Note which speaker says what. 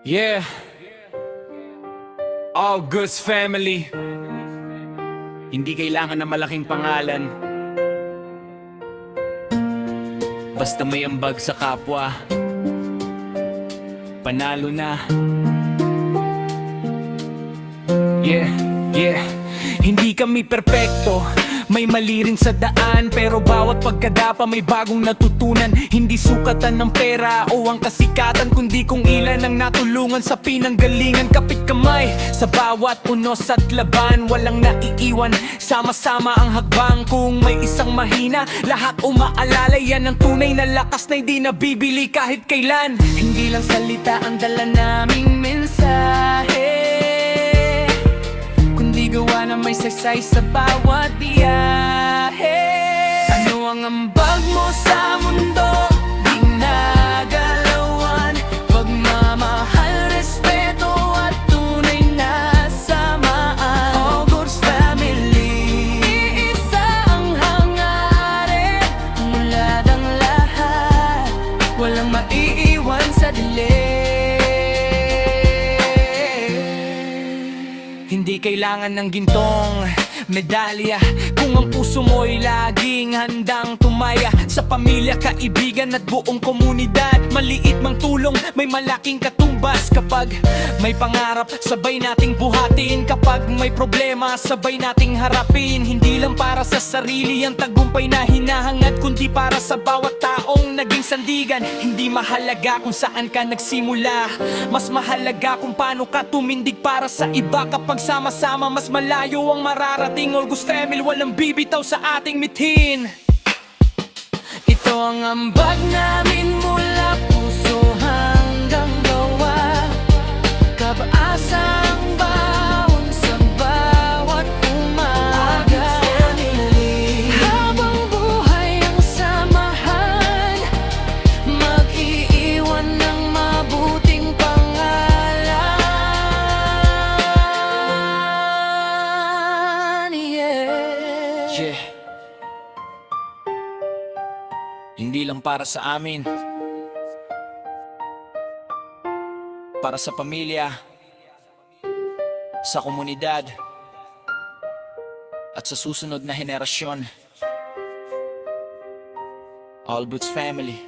Speaker 1: Yeah, all goods family. Hindi kailangan na malaking pangalan, basta may ambag sa kapwa, panalo na. Yeah, yeah. Hindi kami perpekto, may mali rin sa daan, pero bawat pagkadapa may bagong natutunan. Hindi sukatan ng pera o ang kasikatan, kundi kung ilan ang natulungan sa pinanggalingan. Kapit kamay sa bawat unos at laban, walang naiiwan, sama-sama ang hakbang. Kung may isang mahina, lahat umaalala, yan ang tunay na lakas na hindi nabibili kahit kailan. Hindi lang salita ang dala naming mensahe, kundi gawa na may saysay sa bawat biyahe. Ano ang ambag mo sa mundo? Ginagalawan, pagmamahal, respeto at tunay na samaan. All goods family, iisa ang hangarin, mulad ang lahat, walang maiiwan sa dilim. Hindi kailangan ng gintong medalya kung ang puso mo'y laging handang tumaya sa pamilya, kaibigan at buong komunidad. Maliit mang tulong, may malaking katumbas. Kapag may pangarap, sabay nating buhatin. Kapag may problema, sabay nating harapin. Hindi lang para sa sarili ang tagumpay na hinahangad, kundi para sa bawat taong naging sandigan. Hindi mahalaga kung saan ka nagsimula, mas mahalaga kung paano ka tumindig para sa iba. Kapag sama-sama, mas malayo ang mararating. All goods family, walang bibitaw sa ating mithin. Ito ang ambag namin mula puso hanggang gawa, kabaasang baon sa bawat umaga. Habang buhay ang samahan, mag-iiwan ng mabuting pangalan. Yeah. Hindi lang para sa amin, para sa pamilya, sa komunidad, at sa susunod na henerasyon. All Boots family.